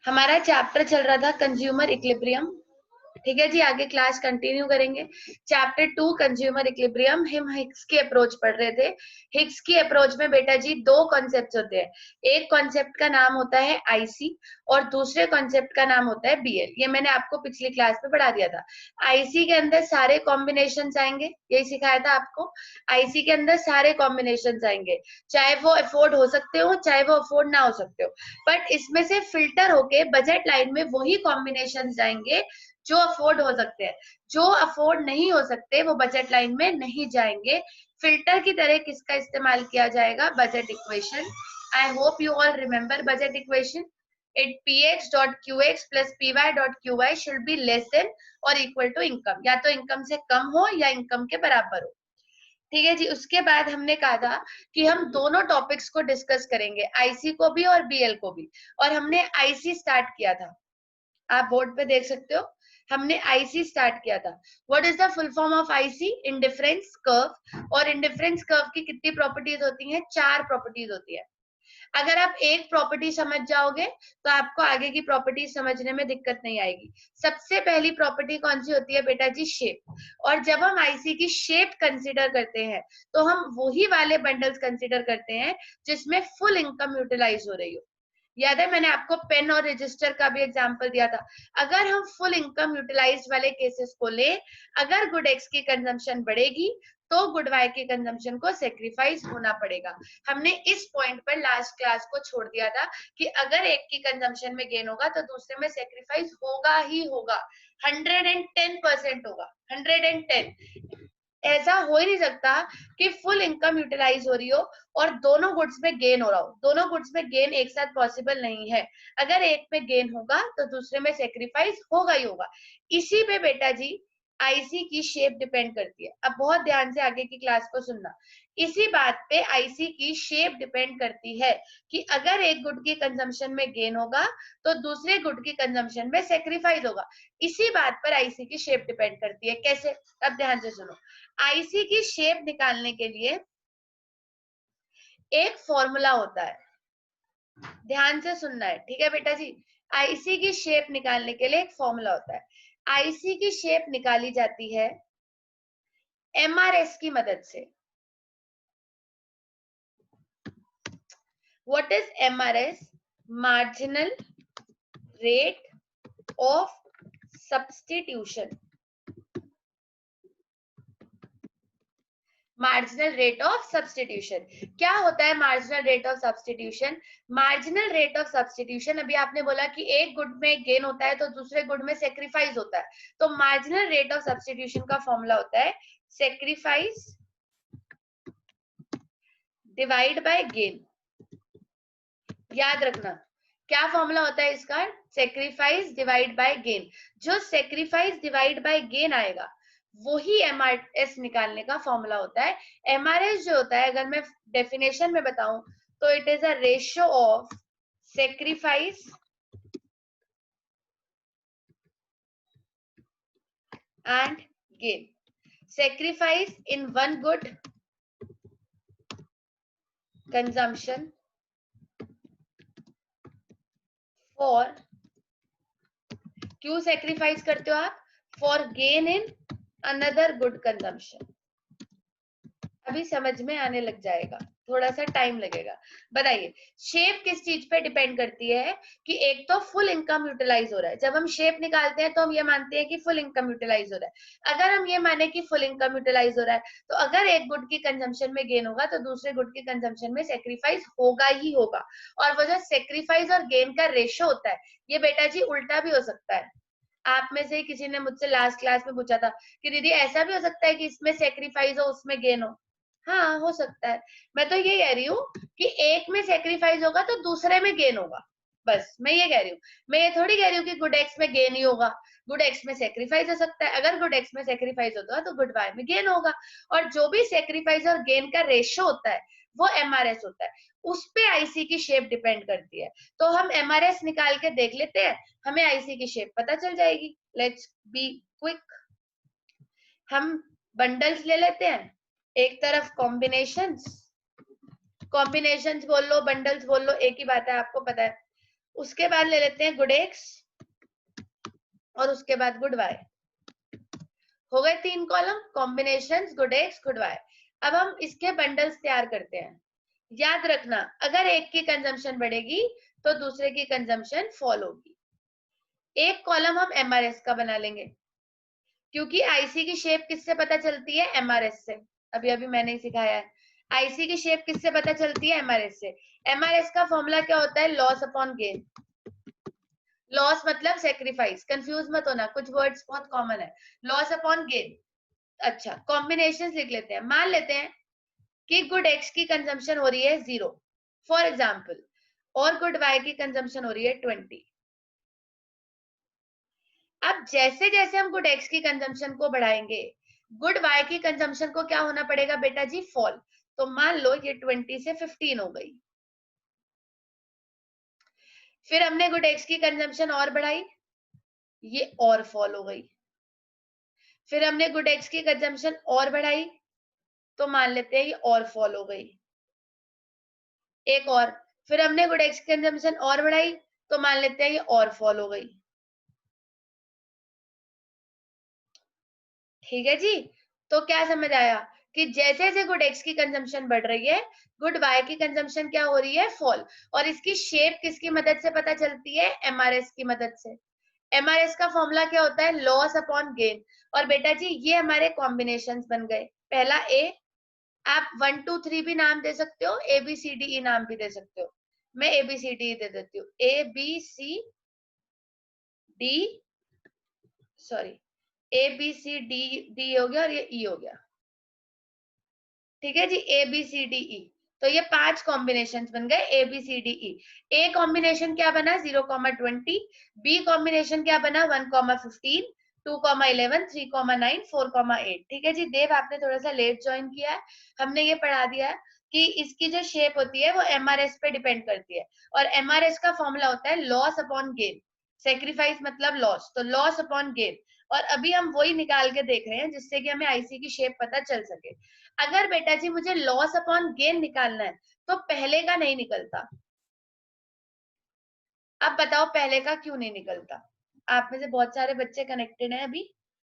हमारा चैप्टर चल रहा था कंज्यूमर इक्विलिब्रियम। ठीक है जी, आगे क्लास कंटिन्यू करेंगे। चैप्टर 2 कंज्यूमर इक्विलिब्रियम, हम हिग्स की अप्रोच पढ़ रहे थे। हिग्स की अप्रोच में बेटा जी दो कॉन्सेप्ट होते हैं। एक कॉन्सेप्ट का नाम होता है आईसी और दूसरे कॉन्सेप्ट का नाम होता है बीएल। ये मैंने आपको पिछली क्लास में पढ़ा दिया था। आईसी के अंदर सारे कॉम्बिनेशन आएंगे, यही सिखाया था आपको। आईसी के अंदर सारे कॉम्बिनेशन आएंगे, चाहे वो अफोर्ड हो सकते हो चाहे वो अफोर्ड ना हो सकते हो, बट इसमें से फिल्टर होके बजट लाइन में वही कॉम्बिनेशन जाएंगे जो अफोर्ड हो सकते हैं। जो अफोर्ड नहीं हो सकते वो बजट लाइन में नहीं जाएंगे। फिल्टर की तरह किसका इस्तेमाल किया जाएगा? Budget equation. I hope you all remember budget equation. It px dot qx plus py dot qy should be less than और इक्वल टू इनकम, या तो इनकम से कम हो या इनकम के बराबर हो। ठीक है जी। उसके बाद हमने कहा था कि हम दोनों टॉपिक्स को डिस्कस करेंगे, आईसी को भी और बीएल को भी। और हमने आईसी स्टार्ट किया था, आप बोर्ड पे देख सकते हो। हमने आईसी स्टार्ट किया था। What is the full form of IC? Indifference curve. और इंडिफरेंस कर्व की कितनी प्रॉपर्टीज होती हैं? 4 प्रॉपर्टीज होती है। अगर आप एक प्रॉपर्टी समझ जाओगे तो आपको आगे की प्रॉपर्टी समझने में दिक्कत नहीं आएगी। सबसे पहली प्रॉपर्टी कौन सी होती है बेटा जी? शेप। और जब हम आईसी की शेप कंसीडर करते हैं तो हम वही वाले बंडल्स कंसीडर करते हैं जिसमें फुल इनकम यूटिलाइज हो रही हो। याद है मैंने आपको पेन और रजिस्टर का भी एग्जांपल दिया था। अगर हम फुल इनकम यूटिलाइज वाले केसेस को ले, अगर गुड एक्स की कंजम्पशन बढ़ेगी तो गुड वाई की कंजम्पशन को सेक्रीफाइस होना पड़ेगा। हमने इस पॉइंट पर लास्ट क्लास को छोड़ दिया था कि अगर एक की कंजम्पशन में गेन होगा तो दूसरे में सेक्रीफाइस होगा ही होगा। 110% होगा, 110। ऐसा हो ही नहीं सकता कि फुल इनकम यूटिलाइज हो रही हो और दोनों गुड्स में गेन हो रहा हो। दोनों गुड्स में गेन एक साथ पॉसिबल नहीं है। अगर एक में गेन होगा तो दूसरे में सेक्रीफाइस होगा ही होगा। इसी पे बेटा जी आईसी की शेप डिपेंड करती है। अब बहुत ध्यान से आगे की क्लास को सुनना। इसी बात पे आईसी की शेप डिपेंड करती है कि अगर एक गुड की कंजम्पशन में गेन होगा तो दूसरे गुड की कंजम्पशन में सेक्रीफाइस होगा। इसी बात पर आईसी की शेप डिपेंड करती है। कैसे? अब ध्यान से सुनो। आईसी की शेप निकालने के लिए एक फॉर्मूला होता है, ध्यान से सुनना है, ठीक है बेटा जी। आईसी की शेप निकालने के लिए एक फॉर्मूला होता है। आईसी की शेप निकाली जाती है एमआरएस की मदद से। What is MRS? Marginal rate of substitution. Marginal rate of substitution. क्या होता है marginal rate of substitution? Marginal rate of substitution, अभी आपने बोला कि एक गुड में गेन होता है तो दूसरे गुड में सेक्रीफाइस होता है, तो मार्जिनल रेट ऑफ सब्स्टिट्यूशन का फॉर्मूला होता है सेक्रीफाइस डिवाइड बाय गेन। याद रखना क्या फॉर्मूला होता है इसका? Sacrifice divide by gain. जो सेक्रीफाइस डिवाइड बाय गेन आएगा वही एमआरएस निकालने का फॉर्मूला होता है। एमआरएस जो होता है, अगर मैं डेफिनेशन में बताऊं तो it is a ratio of sacrifice and gain. Sacrifice in one good consumption for, क्यों सेक्रीफाइस करते हो आप? For gain in another good consumption. अभी समझ में आने लग जाएगा, थोड़ा सा टाइम लगेगा। बताइए शेप किस चीज पे डिपेंड करती है? कि एक तो फुल इनकम यूटिलाइज हो रहा है। जब हम शेप निकालते हैं तो हम ये मानते हैं कि फुल इनकम यूटिलाइज हो रहा है। अगर हम ये माने कि फुल इनकम यूटिलाइज हो रहा है तो अगर एक गुड की कंजम्पशन में गेन होगा तो दूसरे गुड की कंजम्पशन में सेक्रीफाइस होगा ही होगा। और वो जो सेक्रीफाइस और गेन का रेशो होता है, ये बेटा जी उल्टा भी हो सकता है। आप में से किसी ने मुझसे लास्ट क्लास में पूछा था कि दीदी ऐसा भी हो सकता है कि इसमें सेक्रीफाइस हो उसमें गेन हो। हाँ हो सकता है। मैं तो ये कह रही हूँ कि एक में सेक्रीफाइस होगा तो दूसरे में गेन होगा, बस मैं ये कह रही हूँ। मैं ये थोड़ी कह रही हूँ कि गुड एक्स में गेन ही होगा। गुड एक्स में सेक्रीफाइस हो सकता है, अगर गुड एक्स में सेक्रीफाइस होता है तो गुड वाई में गेन होगा। और जो भी सेक्रीफाइस और गेन का रेशो होता है वो एमआरएस होता है, उस पे आईसी की शेप डिपेंड करती है। तो हम एमआरएस निकाल के देख लेते हैं, हमें आईसी की शेप पता चल जाएगी। Let's be quick. हम बंडल्स ले लेते हैं, एक तरफ कॉम्बिनेशंस, कॉम्बिनेशंस बोल लो बंडल्स बोल लो एक ही बात है, आपको पता है। उसके बाद ले लेते हैं गुड एक्स और उसके बाद गुड वाई। हो गए 3 column, combinations good X good Y. अब हम इसके बंडल्स तैयार करते हैं। याद रखना, अगर एक की कंजम्पशन बढ़ेगी तो दूसरे की कंजम्पशन फॉल होगी। एक कॉलम हम एमआरएस का बना लेंगे, क्योंकि आईसी की शेप किससे पता चलती है? एमआरएस से। अभी अभी मैंने ही सिखाया है। आईसी की शेप किससे पता चलती है? एमआरएस से। एमआरएस का फॉर्मूला क्या होता है? Loss upon gain. लॉस मतलब सेक्रीफाइस, कंफ्यूज मत होना, कुछ वर्ड्स बहुत कॉमन है। Loss upon gain. अच्छा, कॉम्बिनेशन लिख लेते हैं। मान लेते हैं कि गुड एक्स की कंजम्पशन हो रही है 0 फॉर एग्जाम्पल, और गुड वाई की कंजम्पशन हो रही है 20। अब जैसे जैसे हम गुड एक्स की कंजम्पशन को बढ़ाएंगे, गुड वाई की कंजम्पशन को क्या होना पड़ेगा बेटा जी? फॉल। तो मान लो ये 20 से 15 हो गई। फिर हमने गुड एक्स की कंजम्पशन और बढ़ाई, ये और फॉल हो गई। फिर हमने गुड एक्स की कंजम्पशन और बढ़ाई, तो मान लेते हैं ये और फॉल हो गई। एक और, फिर हमने गुड एक्स की कंजम्पशन और बढ़ाई, तो मान लेते हैं ये और फॉल हो गई। ठीक है जी। तो क्या समझ आया कि जैसे जैसे गुड एक्स की कंजम्पशन बढ़ रही है, गुड वाई की कंजम्पशन क्या हो रही है? फॉल। और इसकी शेप किसकी मदद से पता चलती है? एमआरएस की मदद से। एमआरएस का फॉर्मूला क्या होता है? Loss upon gain. और बेटा जी ये हमारे कॉम्बिनेशंस बन गए। पहला ए, आप 1 2 3 भी नाम दे सकते हो, ए बी सी डी ई नाम भी दे सकते हो। मैं ए बी सी डी दे देती हूँ। A B C D, sorry, A B C D, D हो गया और ये ई हो गया। ठीक है जी, ए बी सी डी ई। तो ये 5 कॉम्बिनेशन बन गए, A B C D E. A combination क्या बना? 0,20। बी कॉम्बिनेशन क्या बना? 1,15, 2,11, 3,9, 4,8। ठीक है जी। देव आपने थोड़ा सा लेट ज्वाइन किया है। हमने ये पढ़ा दिया है कि इसकी जो शेप होती है वो एमआरएस पे डिपेंड करती है, और एमआरएस का फॉर्मूला होता है लॉस अपॉन गेन। सेक्रीफाइस मतलब लॉस, तो लॉस अपॉन गेन। और अभी हम वही निकाल के देख रहे हैं जिससे कि हमें आईसी की शेप पता चल सके। अगर बेटा जी मुझे लॉस अपॉन गेन निकालना है तो पहले का नहीं निकलता। अब बताओ पहले का क्यों नहीं निकलता? आप में से बहुत सारे बच्चे कनेक्टेड हैं अभी,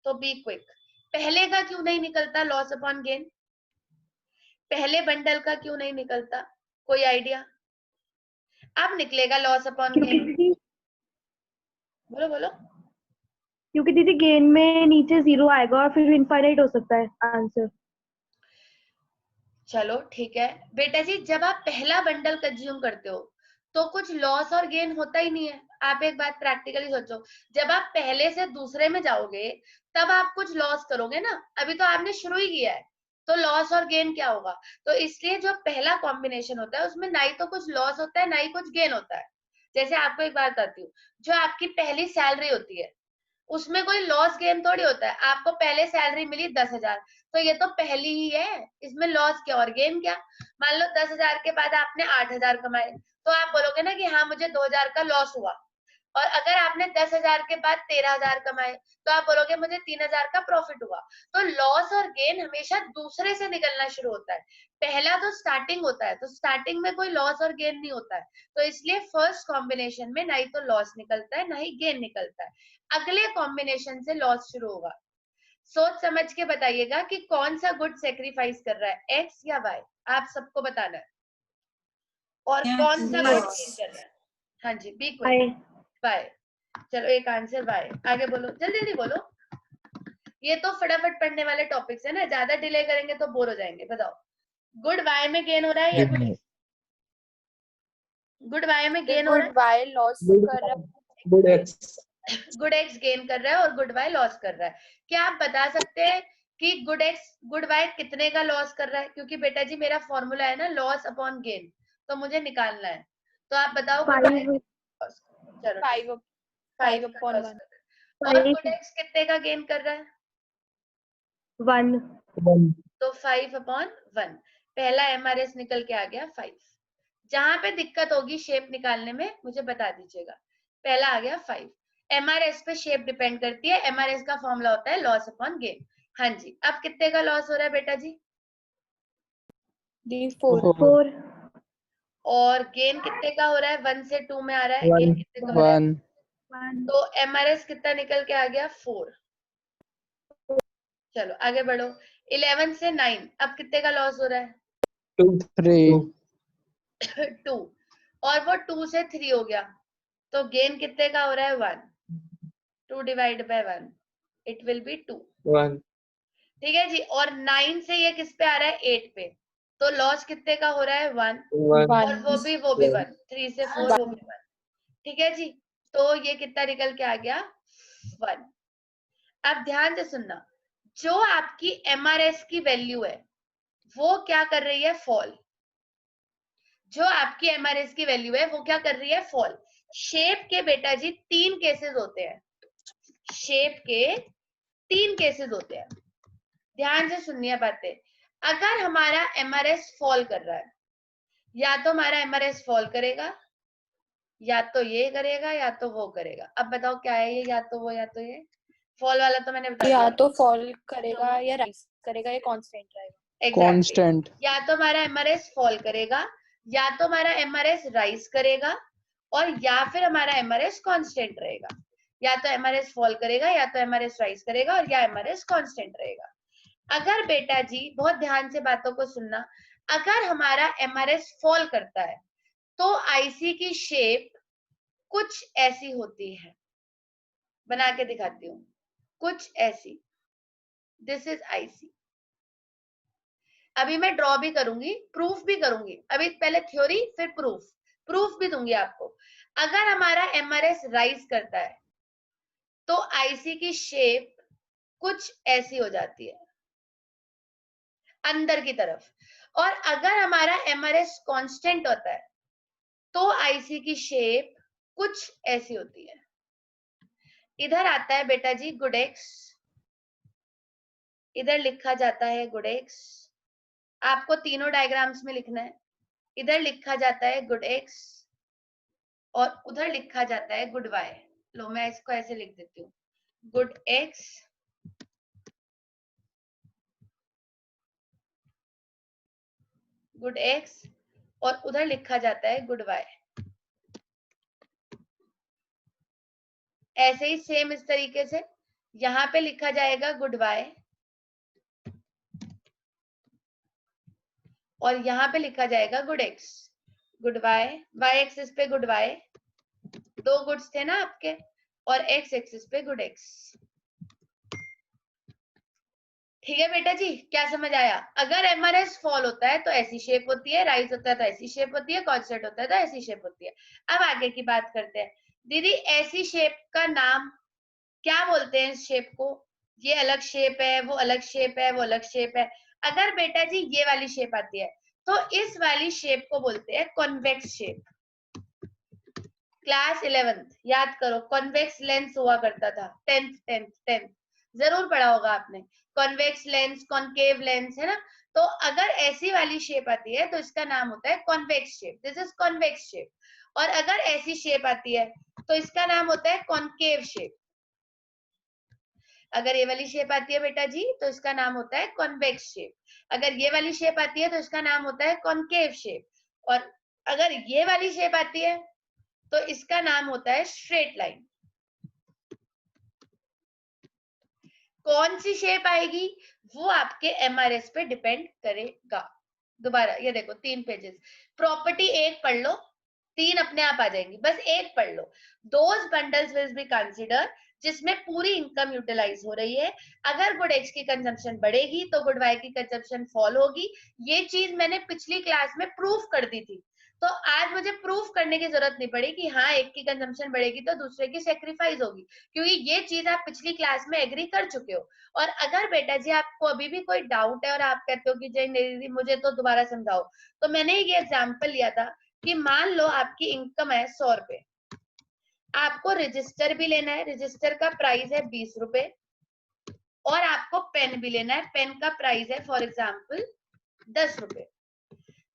तो बी क्विक। पहले का क्यों नहीं निकलता लॉस अपॉन गेन? पहले बंडल का क्यों नहीं निकलता? कोई आइडिया? अब निकलेगा लॉस अपॉन क्योंकि गेन। दीदी बोलो बोलो। क्योंकि दीदी गेन में नीचे 0 आएगा और फिर इनफाइनाइट हो सकता है आंसर। चलो ठीक है बेटा जी, जब आप पहला बंडल कंज्यूम करते हो तो कुछ लॉस और गेन होता ही नहीं है। आप एक बात प्रैक्टिकली सोचो, जब आप पहले से दूसरे में जाओगे तब आप कुछ लॉस करोगे ना, अभी तो आपने शुरू ही किया है, तो लॉस और गेन क्या होगा? तो इसलिए जो पहला कॉम्बिनेशन होता है उसमें ना ही तो कुछ लॉस होता है ना ही कुछ गेन होता है। जैसे आपको एक बात बताती हूँ, जो आपकी पहली सैलरी होती है उसमें कोई लॉस गेन थोड़ी होता है। आपको पहले सैलरी मिली 10,000, तो ये तो पहली ही है, इसमें लॉस क्या और गेन क्या? मान लो 10,000 के बाद आपने 8,000 कमाए, तो आप बोलोगे ना कि हाँ मुझे 2,000 का लॉस हुआ। और अगर आपने 10,000 के बाद 13,000 कमाए तो आप बोलोगे मुझे 3,000 का प्रॉफिट हुआ। तो लॉस और गेन हमेशा दूसरे से निकलना शुरू होता है, पहला तो स्टार्टिंग होता है, तो स्टार्टिंग में कोई लॉस और गेन नहीं होता है। तो इसलिए फर्स्ट कॉम्बिनेशन में ना ही तो लॉस निकलता है ना ही गेन निकलता है, अगले कॉम्बिनेशन से लॉस शुरू होगा। सोच समझ के बताइएगा कि कौन सा गुड सेक्रीफाइस कर रहा है, एक्स या वाई? आप सबको बताना है। और कौन सा गुड गेन कर रहा है? हाँ जी, बी क्विक। आए वाई। चलो एक आंसर वाई। आगे बोलो, जल्दी जल्दी बोलो। ये तो फटाफट पढ़ने वाले टॉपिक्स है ना, ज्यादा डिले करेंगे तो बोर हो जाएंगे। बताओ, गुड वाई में गेन हो रहा है या गुड वाई में गेन हो रहा गुड वाई लॉस कर रहा है, good X good x gain कर रहा है और गुड वाई लॉस कर रहा है। क्या आप बता सकते हैं कि गुड एक्स गुड वाई कितने का लॉस कर रहा है? क्योंकि बेटा जी मेरा फॉर्मूला है ना लॉस अपॉन गेन, तो मुझे निकालना है। तो आप बताओ गुड वाई 5 चलो 5 5 का upon लॉस 1। कर रहा है। और 5 गुड एक्स कितने का गेन कर रहा है? 1 1 तो 5 अपॉन 1। पहला एमआरएस निकल के आ गया 5। जहां पे दिक्कत होगी शेप निकालने में मुझे बता दीजिएगा। पहला आ गया 5। एमआरएस पे शेप डिपेंड करती है, एमआरएस का फॉर्मूला होता है लॉस अपॉन गेन। हाँ जी, अब कितने का लॉस हो रहा है बेटा जी? डी 4। 4 और गेन कितने का हो रहा है, 1 से 2 में आ रहा है, गेन कितने का हो रहा है, 1 तो MRS कितना निकल के आ गया, 4। चलो आगे बढ़ो, 11 से 9, अब कितने का लॉस हो रहा है, 2 3 2, और वो 2 से 3 हो गया, तो गेन कितने का हो रहा है, 1, 2 divide by 1, it will be 2। 1 ठीक है जी, और 9 से ये किस पे आ रहा है, 8 पे, तो लॉस कितने का हो रहा है, 1, 1 और वो भी 1, 3 से 4 वो भी 1। ठीक है जी, तो ये कितना निकल के आ गया, 1। अब ध्यान से सुनना, जो आपकी MRS की वैल्यू है वो क्या कर रही है, फॉल। जो आपकी MRS की वैल्यू है वो क्या कर रही है, फॉल। शेप के बेटा जी 3 केसेस होते हैं, शेप के 3 केसेस होते हैं, ध्यान से सुनिए बातें। अगर हमारा MRS फॉल कर रहा है, या तो हमारा MRS फॉल करेगा, या तो ये करेगा, या तो वो करेगा। अब बताओ क्या है ये, या तो वो या तो ये। फॉल वाला तो मैंने बता दिया, या तो फॉल करेगा या राइज करेगा या कांस्टेंट रहेगा। कांस्टेंट। या तो हमारा MRS फॉल करेगा, या तो हमारा MRS राइज करेगा, और या फिर हमारा MRS कांस्टेंट रहेगा। या तो MRS फॉल करेगा, या तो MRS राइज करेगा, और या MRS कांस्टेंट रहेगा। अगर बेटा जी बहुत ध्यान से बातों को सुनना, अगर हमारा MRS फॉल करता है तो आईसी की शेप कुछ ऐसी होती है, बना के दिखाती हूँ, कुछ ऐसी। This is IC. अभी मैं ड्रॉ भी करूंगी, प्रूफ भी करूंगी, अभी पहले थ्योरी फिर प्रूफ भी दूंगी आपको। अगर हमारा MRS राइज करता है तो आईसी की शेप कुछ ऐसी हो जाती है अंदर की तरफ, और अगर हमारा MRS कांस्टेंट होता है तो आईसी की शेप कुछ ऐसी होती है। इधर आता है बेटा जी गुडेक्स, इधर लिखा जाता है गुडेक्स, आपको तीनों डायग्राम्स में लिखना है। इधर लिखा जाता है गुडेक्स और उधर लिखा जाता है गुड वाई। लो मैं इसको ऐसे लिख देती हूँ, गुड एक्स और उधर लिखा जाता है गुड वाई। ऐसे ही सेम इस तरीके से यहाँ पे लिखा जाएगा गुड वाई, और यहाँ पे लिखा जाएगा good X, good Y, Y axis पे गुड वाई, दो गुड्स थे ना आपके, और एक्स एक्सिस पे गुड एक्स। ठीक है बेटा जी, क्या समझ आया? अगर MRS फॉल होता है तो ऐसी शेप होती है, राइज होता है तो ऐसी शेप होती है, कांस्टेंट होता है तो ऐसी शेप होती है। अब आगे की बात करते हैं। दीदी ऐसी शेप का नाम क्या बोलते हैं? इस शेप को, ये अलग शेप है, वो अलग शेप है, वो अलग शेप है। अगर बेटा जी ये वाली शेप आती है तो इस वाली शेप को बोलते हैं कॉन्वेक्स शेप। क्लास 11th याद करो, कॉन्वेक्स लेंस हुआ करता था, 10th जरूर पढ़ा होगा आपने, कॉन्वेक्स लेंस, कॉनकेव लेंस, है ना। तो अगर ऐसी वाली शेप आती है तो इसका नाम होता है convex shape, this is convex shape. और अगर ऐसी शेप आती है तो इसका नाम होता है कॉनकेव शेप। अगर ये वाली शेप आती है बेटा जी तो इसका नाम होता है कॉन्वेक्स शेप। अगर ये वाली शेप आती है तो इसका नाम होता है कॉनकेव शेप। और अगर ये वाली शेप आती है तो इसका नाम होता है स्ट्रेट लाइन। कौन सी शेप आएगी वो आपके MRS पे डिपेंड करेगा। दोबारा ये देखो 3 पेजेस, प्रॉपर्टी एक पढ़ लो, 3 अपने आप आ जाएंगी, बस एक पढ़ लो। Those bundles will be consider जिसमें पूरी इनकम यूटिलाइज हो रही है। अगर गुड एक्स की कंजम्पशन बढ़ेगी तो गुड वाई की कंजम्पशन फॉल होगी। ये चीज मैंने पिछली क्लास में प्रूफ कर दी थी, तो आज मुझे प्रूफ करने की जरूरत नहीं पड़ी कि हाँ एक की कंजम्पशन बढ़ेगी तो दूसरे की सेक्रीफाइस होगी, क्योंकि ये चीज आप पिछली क्लास में एग्री कर चुके हो। और अगर बेटा जी आपको अभी भी कोई डाउट है और आप कहते हो कि जय दीदी मुझे तो दोबारा समझाओ, तो मैंने ये एग्जाम्पल लिया था कि मान लो आपकी इनकम है 100 रुपए, आपको रजिस्टर भी लेना है, रजिस्टर का प्राइस है 20 रुपए, और आपको पेन भी लेना है, पेन का प्राइस है फॉर एग्जाम्पल 10 रुपए।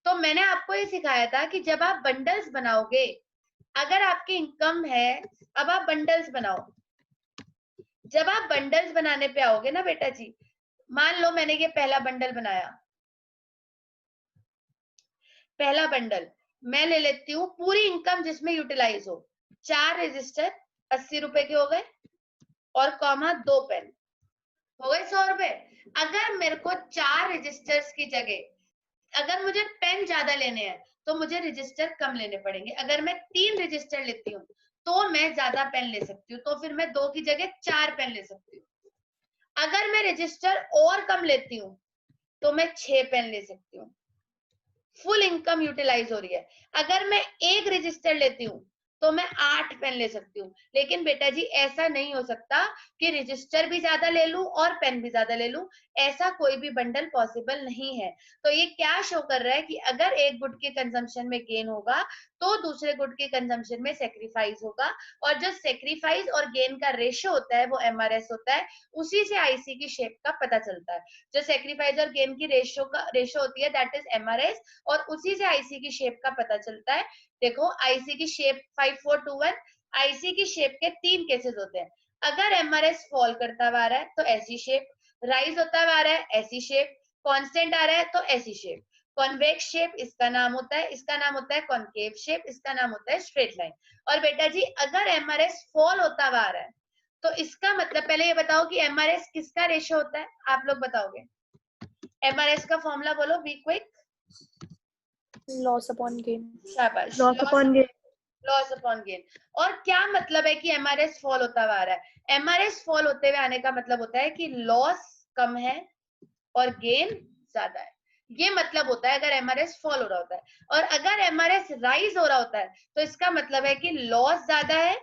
तो मैंने आपको ये सिखाया था कि जब आप बंडल्स बनाओगे, अगर आपकी इनकम है, अब आप बंडल्स बनाओ, जब आप बंडल्स बनाने पे आओगे ना बेटा जी, मान लो मैंने ये पहला बंडल बनाया, पहला बंडल, मैं ले लेती हूँ पूरी इनकम जिसमें यूटिलाइज हो, 4 रजिस्टर 80 रुपए के हो गए और कॉमा 2 पेन हो गए 100 रुपए। अगर मेरे को 4 रजिस्टर्स की जगह अगर मुझे पेन ज्यादा लेने हैं तो मुझे रजिस्टर कम लेने पड़ेंगे। अगर मैं 3 रजिस्टर लेती हूँ तो मैं ज्यादा पेन ले सकती हूँ, तो फिर मैं 2 की जगह 4 पेन ले सकती हूँ। अगर मैं रजिस्टर और कम लेती हूँ तो मैं 6 पेन ले सकती हूँ। फुल इनकम यूटिलाइज हो रही है। अगर मैं एक रजिस्टर लेती हूँ तो मैं 8 पेन ले सकती हूँ। लेकिन बेटा जी ऐसा नहीं हो सकता कि रजिस्टर भी ज्यादा ले लूं और पेन भी ज्यादा ले लूं, ऐसा कोई भी बंडल पॉसिबल नहीं है। तो ये क्या शो कर रहा है कि अगर एक गुड के कंजम्पशन में गेन होगा तो दूसरे गुड के कंजम्पशन में सेक्रीफाइस होगा, और जो सेक्रीफाइस और गेन का रेशियो होता है वो एमआरएस होता है, उसी से आईसी की शेप का पता चलता है। जो सेक्रीफाइस और गेन की रेशियो होती है दैट इज एमआरएस, और उसी से आईसी की शेप का पता चलता है। देखो आईसी की शेप 5421, आईसी की शेप के 3 केसेस होते हैं। अगर एमआरएस फॉल करता हुआ आ रहा है तो ऐसी शेप, राइज होता हुआ आ रहा है ऐसी शेप, कांस्टेंट आ रहा है तो ऐसी शेप। कॉन्वेक्स शेप इसका नाम होता है, इसका नाम होता है कॉनकेव शेप, इसका नाम होता है स्ट्रेट लाइन। और बेटा जी अगर एमआरएस फॉल होता हुआ आ रहा है तो इसका मतलब, पहले ये बताओ कि एमआरएस किसका रेशियो होता है, आप लोग बताओगे। एमआरएस का फॉर्मूला बोलो be quick. Loss upon gain. शाबाश, loss upon gain. Loss upon gain. और क्या मतलब है कि एमआरएस फॉल होता हुआ आ रहा है। एमआरएस फॉल होते हुए आने का मतलब होता है कि लॉस कम है और गेन ज्यादा है। ये मतलब होता है अगर एमआरएस फॉल हो रहा होता है। और अगर एमआरएस राइज हो रहा होता है तो इसका मतलब है कि लॉस ज्यादा है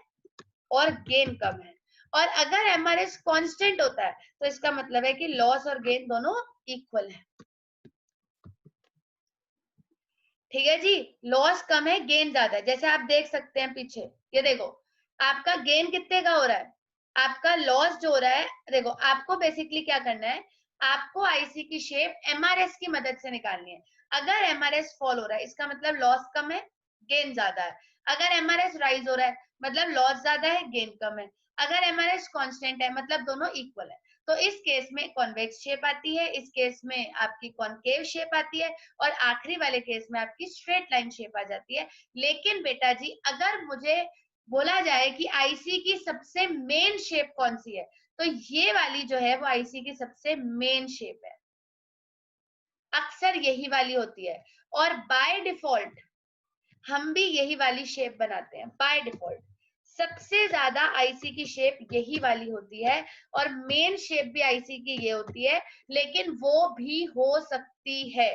और गेन कम है। और अगर एमआरएस कांस्टेंट होता है तो इसका मतलब है कि लॉस और गेन दोनों इक्वल है। ठीक है जी, लॉस कम है गेन ज्यादा है। जैसे आप देख सकते हैं पीछे, ये देखो आपका गेन कितने का हो रहा है, आपका लॉस जो हो रहा है, देखो आपको बेसिकली क्या करना है, आपको आईसी की शेप एमआरएस की मदद से निकालनी है। अगर एमआरएस फॉल हो रहा है इसका मतलब लॉस कम है गेन ज्यादा है। अगर एमआरएस राइज हो रहा है मतलब लॉस ज्यादा है गेन कम है। अगर एमआरएस कांस्टेंट है मतलब दोनों इक्वल है। तो इस केस में कॉन्वेक्स शेप आती है, इस केस में आपकी कॉनकेव शेप आती है, और आखिरी वाले केस में आपकी स्ट्रेट लाइन शेप आ जाती है। लेकिन बेटा जी अगर मुझे बोला जाए कि आईसी की सबसे मेन शेप कौन सी है, तो ये वाली जो है वो आईसी की सबसे मेन शेप है, अक्सर यही वाली होती है। और बाय डिफॉल्ट हम भी यही वाली शेप बनाते हैं। बाय डिफॉल्ट सबसे ज्यादा आईसी की शेप यही वाली होती है, और मेन शेप भी आईसी की ये होती है, लेकिन वो भी हो सकती है,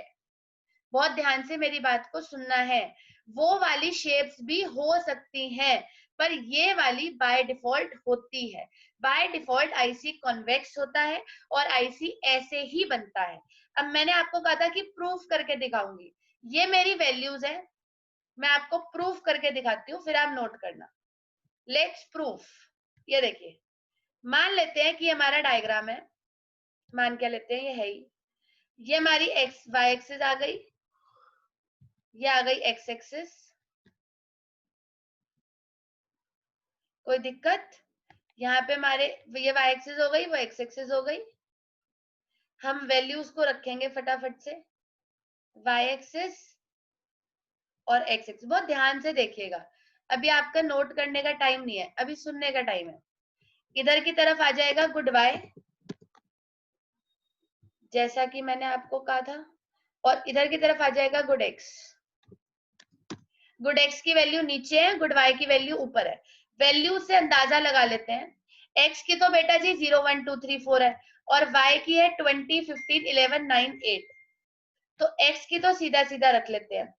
बहुत ध्यान से मेरी बात को सुनना है, वो वाली शेप्स भी हो सकती हैं, पर ये वाली बाय डिफॉल्ट होती है। बाय डिफॉल्ट आईसी कॉन्वेक्स होता है और आईसी ऐसे ही बनता है। अब मैंने आपको कहा था कि प्रूफ करके दिखाऊंगी, ये मेरी वैल्यूज है, मैं आपको प्रूफ करके दिखाती हूँ, फिर आप नोट करना। Let's proof. ये देखिए, मान लेते हैं कि हमारा डायग्राम है, मान क्या लेते हैं, ये है ही, ये हमारी एक्स वाई एक्सिस आ गई, ये आ गई एक्स एक्सिस। कोई दिक्कत? यहाँ पे हमारे ये वाई एक्सिस हो गई, वो एक्स एक्सिस हो गई। हम वैल्यूज को रखेंगे फटाफट से, वाई एक्सिस और एक्स एक्सिस। बहुत ध्यान से देखिएगा, अभी आपका नोट करने का टाइम नहीं है, अभी सुनने का टाइम है। इधर की तरफ आ जाएगा गुड वाई, जैसा कि मैंने आपको कहा था, और इधर की तरफ आ जाएगा गुड एक्स। गुड एक्स की वैल्यू नीचे है, गुड वाई की वैल्यू ऊपर है। वैल्यू से अंदाजा लगा लेते हैं। एक्स की तो बेटा जी 0 1 2 3 4 है, और वाई की है 20 15 11 9 8। तो एक्स की तो सीधा सीधा रख लेते हैं,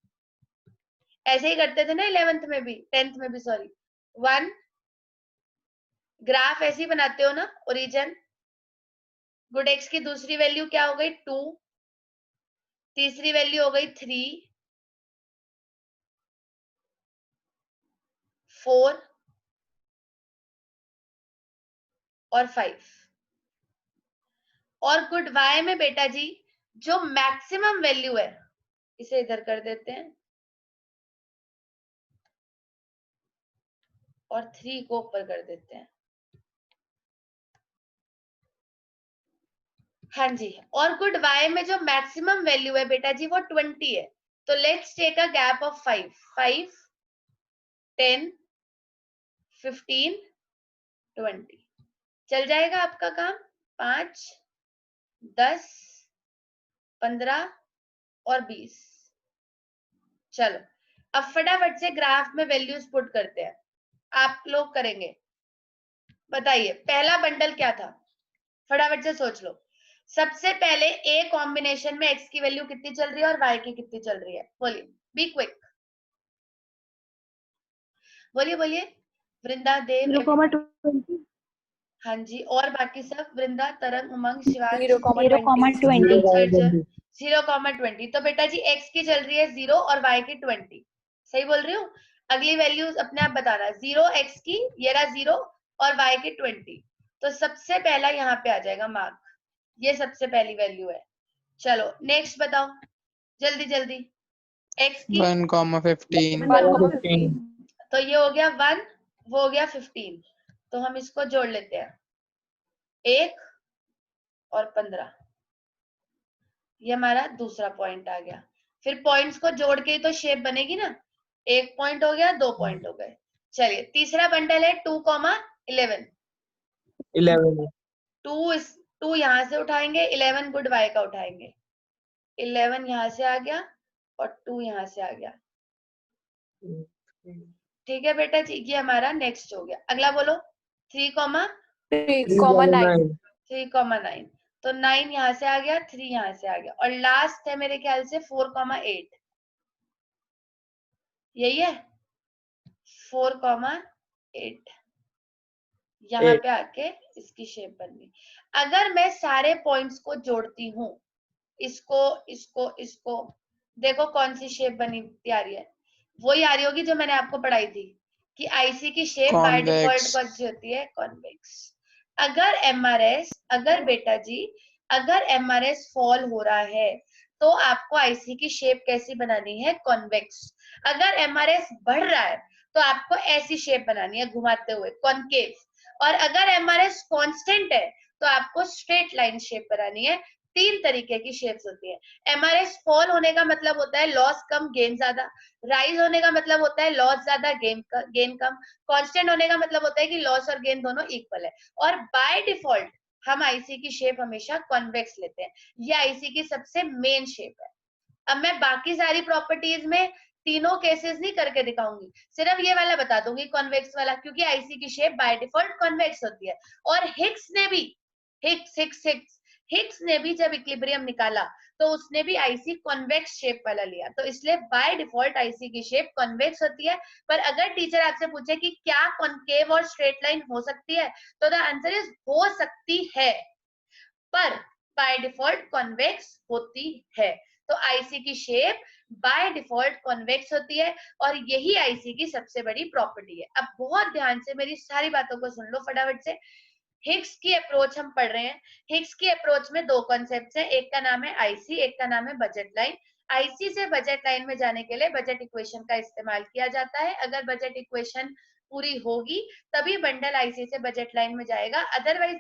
ऐसे ही करते थे ना 11th में भी, 10th में भी, सॉरी 1। ग्राफ ऐसे ही बनाते हो ना, ओरिजिन। गुड एक्स की दूसरी वैल्यू क्या हो गई 2, तीसरी वैल्यू हो गई 3 4 और 5। और गुड वाई में बेटा जी जो मैक्सिमम वैल्यू है, इसे इधर कर देते हैं और 3 को ऊपर कर देते हैं। हाँ जी, और गुड वाई में जो मैक्सिमम वैल्यू है बेटा जी वो 20 है, तो let's take a gap of 5, 10, 15, 20। चल जाएगा आपका काम। 5, 10, 15 और 20। चलो अब फटाफट से ग्राफ में वैल्यूज पुट करते हैं। आप लोग करेंगे, बताइए पहला बंडल क्या था, फटाफट से सोच लो। सबसे पहले ए कॉम्बिनेशन में एक्स की वैल्यू कितनी चल रही है और वाई की कितनी चल रही है, बोलिए, बी क्विक, बोलिए बोलिए। वृंदा, देव, 0,20 हाँ जी, और बाकी सब, वृंदा, तरंग, उमंग, शिवांश, 0,20 उत्सर्जन 0,20। तो बेटा जी एक्स की चल रही है 0 और वाई की 20, सही बोल रही हूँ। अगली वैल्यूज अपने आप बताना, 0 एक्स की, ये रहा 0 और वाई की 20। तो सबसे पहला यहाँ पे आ जाएगा मार्क, ये सबसे पहली वैल्यू है। चलो नेक्स्ट बताओ जल्दी जल्दी। एक्स की 1,15 तो ये हो गया 1, वो हो गया 15, तो हम इसको जोड़ लेते हैं, 1 और 15, ये हमारा दूसरा पॉइंट आ गया। फिर पॉइंट्स को जोड़ के ही तो शेप बनेगी ना, 1 पॉइंट हो गया, 2 पॉइंट हो गए। चलिए तीसरा बंडल है 2,11। 11 2 यहाँ से उठाएंगे, 11 गुड वाई का उठाएंगे, 11 यहाँ से आ गया और 2 यहाँ से आ गया। ठीक है बेटा जी, ये हमारा नेक्स्ट हो गया। अगला बोलो 3,9। 3,9 तो 9 यहाँ से आ गया, 3 यहाँ से आ गया, और लास्ट है मेरे ख्याल से 4,8, यही है 4,8। यहाँ पे आके इसकी शेप बन गई। अगर मैं सारे पॉइंट्स को जोड़ती हूँ, इसको इसको इसको, देखो कौन सी शेप बनी आ रही है, वही आ रही होगी जो मैंने आपको पढ़ाई थी कि आईसी की शेप बाय डिफॉल्ट कौन सी होती है, कॉन्वेक्स। अगर एमआरएस, अगर बेटा जी अगर एमआरएस फॉल हो रहा है तो आपको आईसी की शेप कैसी बनानी है, कॉन्वेक्स। अगर एमआरएस बढ़ रहा है तो आपको ऐसी शेप बनानी है घुमाते हुए, कॉनकेव। और अगर एमआरएस कांस्टेंट है तो आपको स्ट्रेट लाइन शेप बनानी है। 3 तरीके की शेप्स होती है। एमआरएस फॉल होने का मतलब होता है लॉस कम गेन ज्यादा, राइज होने का मतलब होता है लॉस ज्यादा गेन कम, कांस्टेंट होने का मतलब होता है कि लॉस और गेन दोनों इक्वल है। और बाय डिफॉल्ट हम आईसी की शेप हमेशा कॉन्वेक्स लेते हैं, ये आईसी की सबसे मेन शेप है। अब मैं बाकी सारी प्रॉपर्टीज में तीनों केसेस नहीं करके दिखाऊंगी, सिर्फ ये वाला बता दूंगी कॉन्वेक्स वाला, क्योंकि आईसी की शेप बाय डिफॉल्ट कॉन्वेक्स होती है। और हिग्स ने भी हिग्स ने भी जब इक्विलिब्रियम निकाला तो उसने भी आईसी कॉन्वेक्स शेप वाला लिया, तो इसलिए बाय डिफॉल्ट आईसी की शेप कॉन्वेक्स होती है। पर अगर टीचर आपसे पूछे कि क्या कॉन्केव और स्ट्रेट लाइन हो सकती है, तो द आंसर इज हो सकती है, पर बाय डिफॉल्ट कॉन्वेक्स होती है। तो आईसी की शेप बाय डिफॉल्ट कॉन्वेक्स होती है और यही आईसी की सबसे बड़ी प्रॉपर्टी है। अब बहुत ध्यान से मेरी सारी बातों को सुन लो फटाफट से। हिग्स की अप्रोच हम पढ़ रहे हैं। हिग्स की अप्रोच में 2 कॉन्सेप्ट्स हैं, एक का नाम है आईसी, एक का नाम है बजट लाइन। आईसी से बजट लाइन में जाने के लिए बजट इक्वेशन का इस्तेमाल किया जाता है। अगर बजट इक्वेशन पूरी होगी तभी बंडल आईसी से बजट लाइन में जाएगा, अदरवाइज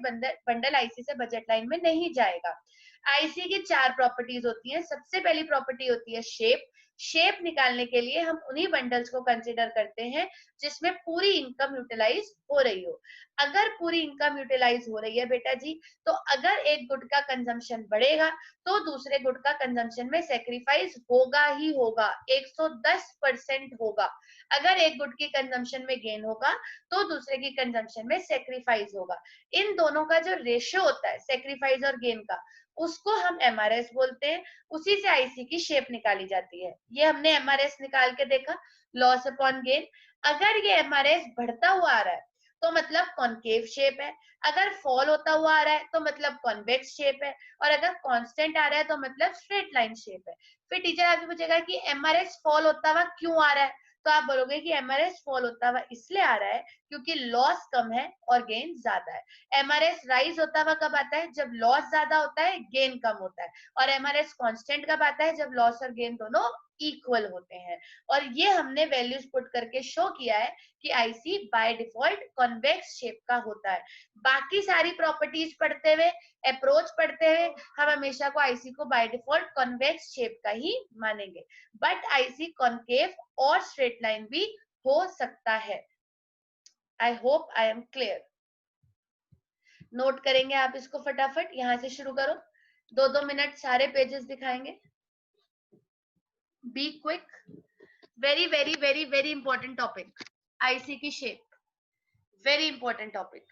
बंडल आईसी से बजट लाइन में नहीं जाएगा। आईसी की 4 प्रॉपर्टीज होती हैं। सबसे पहली प्रॉपर्टी होती है शेप। शेप निकालने के लिए हम उन्हीं बंडल्स को कंसीडर करते हैं जिसमें पूरी इनकम यूटिलाइज हो रही हो। अगर पूरी इनकम यूटिलाइज हो रही है बेटा जी, तो अगर एक गुड का कंजम्पशन बढ़ेगा तो दूसरे गुड का कंजम्पशन में सेक्रीफाइस होगा ही होगा, 110% होगा। अगर एक गुड की कंजम्पशन में गेन होगा तो दूसरे की कंजम्पशन में सेक्रीफाइस होगा। इन दोनों का जो रेशियो होता है सेक्रीफाइस और गेन का, उसको हम एमआरएस बोलते हैं। उसी से आईसी की शेप निकाली जाती है। ये हमने एमआरएस निकाल के देखा, लॉस अपॉन गेन। अगर ये एमआरएस बढ़ता हुआ आ रहा है तो मतलब कॉनकेव शेप है, अगर फॉल होता हुआ आ रहा है तो मतलब कॉन्वेक्स शेप है, और अगर कांस्टेंट आ रहा है तो मतलब स्ट्रेट लाइन शेप है। फिर टीचर आपसे पूछेगा कि एमआरएस फॉल होता हुआ क्यों आ रहा है, तो आप बोलोगे कि एमआरएस फॉल होता हुआ इसलिए आ रहा है क्योंकि लॉस कम है और गेन ज्यादा है। एमआरएस राइज होता हुआ कब आता है, जब लॉस ज्यादा होता है गेन कम होता है। और एमआरएस कांस्टेंट कब आता है, जब लॉस और गेन दोनों इक्वल होते हैं। और ये हमने वैल्यूज पुट करके शो किया है कि IC by default convex shape का होता है। बाकी सारी प्रॉपर्टीज पढ़ते हुए, अप्रोच पढ़ते हुए हम हमेशा को आईसी को बाय डिफॉल्ट कॉन्वेक्स शेप का ही मानेंगे, बट आईसी कॉन्केव और स्ट्रेट लाइन भी हो सकता है। I hope I am clear. Note करेंगे आप इसको फटाफट, यहां से शुरू करो, 2-2 मिनट सारे पेजेस दिखाएंगे। Be quick. Very very very very important topic, IC की शेप, वेरी इंपॉर्टेंट टॉपिक।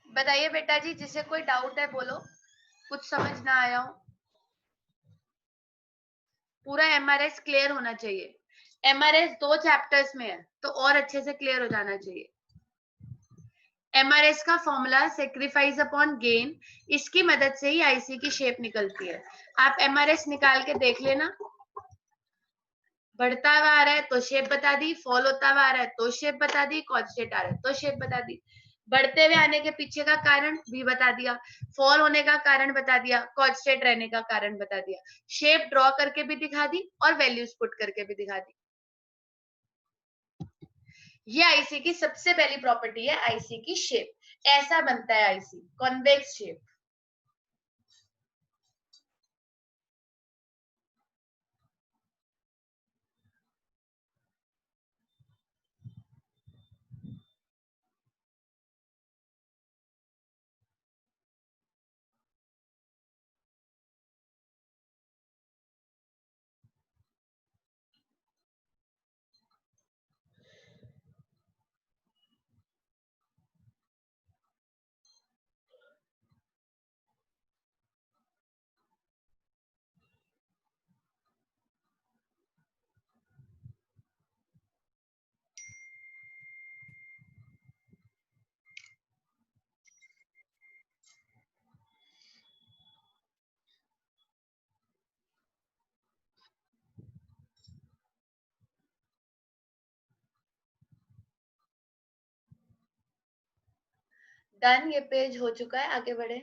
बताइए बेटा जी, जिसे कोई डाउट है बोलो, कुछ समझ ना आया हो। पूरा एमआरएस क्लियर होना चाहिए। एमआरएस 2 चैप्टर्स में है तो और अच्छे से क्लियर हो जाना चाहिए। एमआरएस का फॉर्मूला सेक्रीफाइस अपॉन गेन, इसकी मदद से ही आईसी की शेप निकलती है। आप एमआरएस निकाल के देख लेना, बढ़ता हुआ आ रहा है तो शेप बता दी, फॉल होता हुआ आ रहा है तो शेप बता दी, कांस्टेंट आ रहा है तो शेप बता दी। बढ़ते हुए आने के पीछे का कारण भी बता दिया, फॉल होने का कारण बता दिया, कांस्टेंट रहने का कारण बता दिया, शेप ड्रॉ करके भी दिखा दी और वैल्यूज पुट करके भी दिखा दी। ये आईसी की सबसे पहली प्रॉपर्टी है, आईसी की शेप। ऐसा बनता है आईसी, कॉन्वेक्स शेप। डन, ये पेज हो चुका है, आगे बढ़े।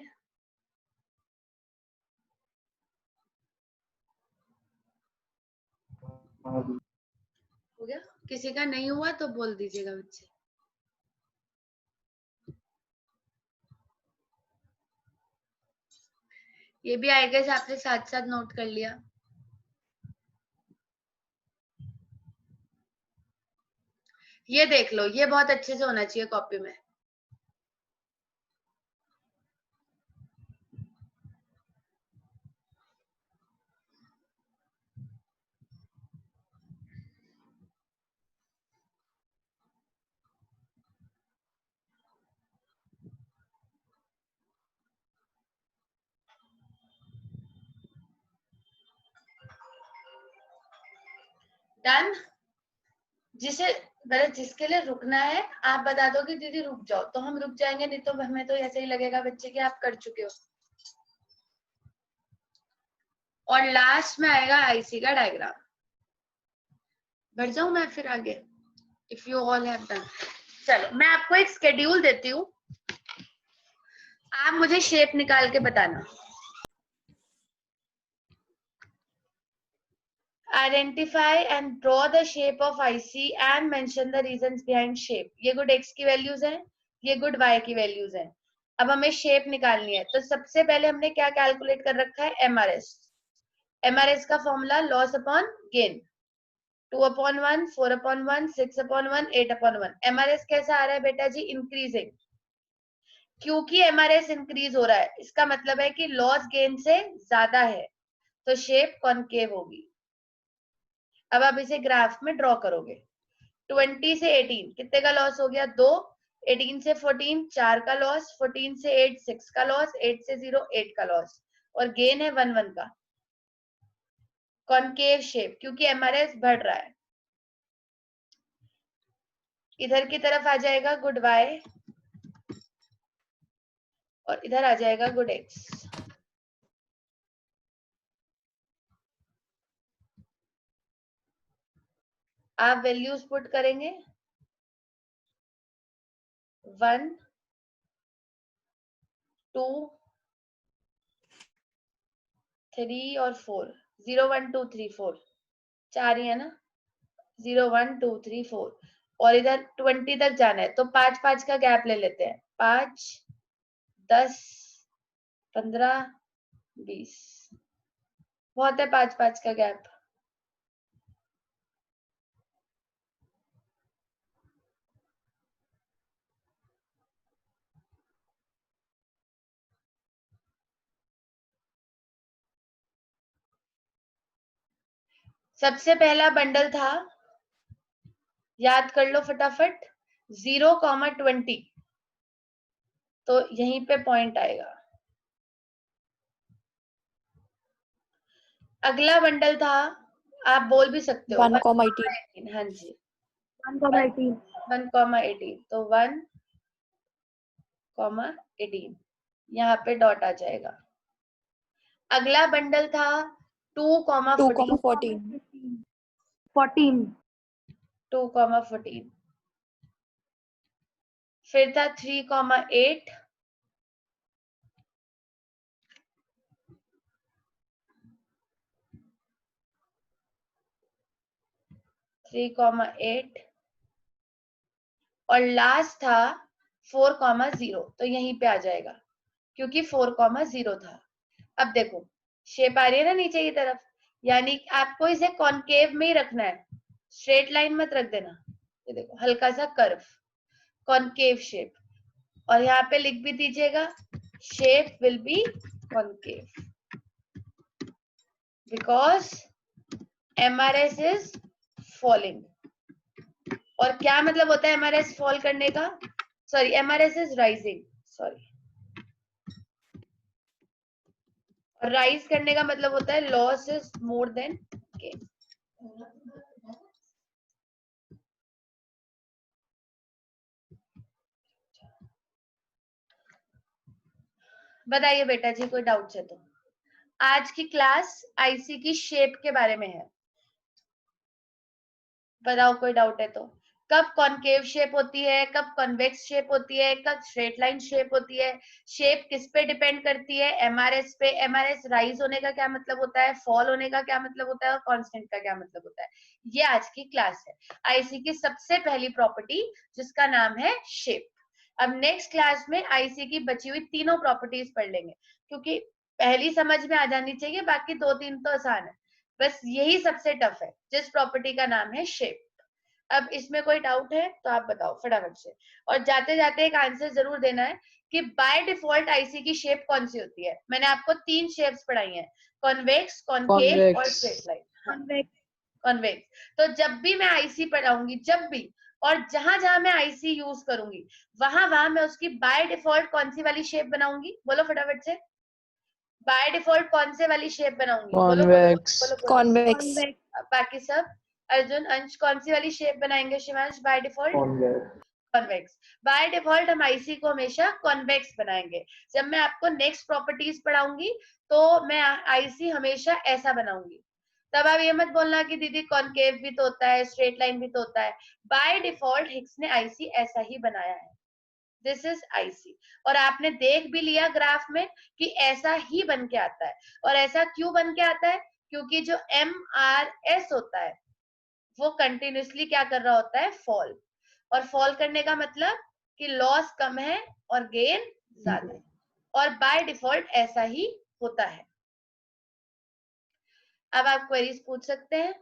हो गया? किसी का नहीं हुआ तो बोल दीजिएगा बच्चे। ये भी आई गेस आपने साथ साथ नोट कर लिया। ये देख लो, ये बहुत अच्छे से होना चाहिए कॉपी में। डन। जिसे मतलब जिसके लिए रुकना है आप बता दो कि दीदी रुक जाओ, तो हम रुक जाएंगे, नहीं तो हमें तो ऐसे ही लगेगा बच्चे कि आप कर चुके हो। और लास्ट में आएगा आईसी का डायग्राम। बढ़ जाऊं मैं फिर आगे, if you all have done. चलो मैं आपको एक स्केड्यूल देती हूँ, आप मुझे शेप निकाल के बताना। Identify and draw the shape of IC and mention the reasons behind shape. ये गुड एक्स की वैल्यूज हैं, ये गुड वाई की वैल्यूज हैं। अब हमें शेप निकालनी है, तो सबसे पहले हमने क्या कैलकुलेट कर रखा है, एमआरएस। एमआरएस का formula loss upon gain, 2/1, 4/1, 6/1, 8/1। MRS कैसा आ रहा है बेटा जी, इंक्रीजिंग। क्योंकि एमआरएस इंक्रीज हो रहा है, इसका मतलब है कि लॉस गेन से ज्यादा है, तो शेप कॉनकेव होगी। अब आप इसे ग्राफ में ड्रॉ करोगे। 20 से 18 कितने का लॉस हो गया, 2। 18 से 14 4 का लॉस, 14 से 8 6 का लॉस, 8 से 0 8 का लॉस, और गेन है 1 का। कॉनकेव शेप, क्योंकि एमआरएस बढ़ रहा है। इधर की तरफ आ जाएगा गुड वाई और इधर आ जाएगा गुड एक्स। आप वैल्यूज पुट करेंगे 1 2 3 और 4, 0 1 2 3 4, 4 ही है ना, 0 1 2 3 4, और इधर 20 तक जाना है, तो 5 5 का गैप ले लेते हैं, 5 10 15 20, बहुत है 5 5 का गैप। सबसे पहला बंडल था, याद कर लो फटाफट, 0,20, तो यहीं पे पॉइंट आएगा। अगला बंडल था, आप बोल भी सकते हो 1,18। हाँ जी 1,18 1,18, तो 1,18 यहाँ पे डॉट आ जाएगा। अगला बंडल था 2,14, 14 2,14। फिर था 3,8, 3,8, और लास्ट था 4,0, तो यहीं पे आ जाएगा क्योंकि 4,0 था। अब देखो शेप आ रही है ना नीचे की तरफ, यानी आपको इसे कॉनकेव में ही रखना है, स्ट्रेट लाइन मत रख देना। ये देखो हल्का सा कर्व, कॉनकेव शेप, और यहाँ पे लिख भी दीजिएगा shape will be concave because MRS is falling. और क्या मतलब होता है एमआरएस फॉल करने का, sorry MRS is rising, sorry, और राइज करने का मतलब होता है loss is more than gain. बताइए बेटा जी कोई डाउट है तो। आज की क्लास आईसी की शेप के बारे में है, बताओ कोई डाउट है तो। कब कॉनकेव शेप होती है, कब कॉन्वेक्स शेप होती है, कब स्ट्रेट लाइन शेप होती है, शेप किस पे डिपेंड करती है, एमआरएस पे। एमआरएस राइज होने का क्या मतलब होता है, फॉल होने का क्या मतलब होता है, और कांस्टेंट का क्या मतलब होता है। ये आज की क्लास है, आईसी की सबसे पहली प्रॉपर्टी जिसका नाम है शेप। अब नेक्स्ट क्लास में आईसी की बची हुई तीनों प्रॉपर्टीज पढ़ लेंगे, क्योंकि पहली समझ में आ जानी चाहिए, बाकी 2 3 तो आसान है, बस यही सबसे टफ है जिस प्रॉपर्टी का नाम है शेप। अब इसमें कोई डाउट है तो आप बताओ फटाफट से, और जाते जाते एक आंसर जरूर देना है कि बाय डिफॉल्ट आईसी की शेप कौन सी होती है। मैंने आपको 3 शेप्स पढ़ाई हैं, कॉन्वेक्स, कॉनकेव और स्ट्रेट लाइन। कॉन्वेक्स। तो जब भी मैं आईसी पढ़ाऊंगी, जब भी, और जहां जहां मैं आईसी यूज करूंगी, वहां वहां मैं उसकी बाय डिफॉल्ट कौन सी वाली शेप बनाऊंगी, बोलो फटाफट से। बाय डिफॉल्ट कौन से वाली शेप बनाऊंगी, बोलो बोलो बोलो बोलो। कॉन्वेक्स। बाकी सब, अर्जुन अंश कौन सी वाली शेप बनाएंगे, Shivansh by default convex. By default हम आईसी को हमेशा कॉन्वेक्स बनाएंगे। जब मैं आपको नेक्स्ट प्रॉपर्टीज पढ़ाऊंगी तो मैं आईसी हमेशा ऐसा बनाऊंगी, तब आप ये मत बोलना कि दीदी कॉनकेव भी तो होता है, स्ट्रेट लाइन भी तो होता है। बाय डिफॉल्ट हिग्स ने आईसी ऐसा ही बनाया है, दिस इज आईसी। और आपने देख भी लिया ग्राफ में कि ऐसा ही बन के आता है। और ऐसा क्यों बन के आता है? क्योंकि जो MRS होता है वो कंटिन्यूसली क्या कर रहा होता है? फॉल। और फॉल करने का मतलब कि लॉस कम है और गेन ज्यादा है, और बाय डिफॉल्ट ऐसा ही होता है। अब आप क्वेरीज पूछ सकते हैं।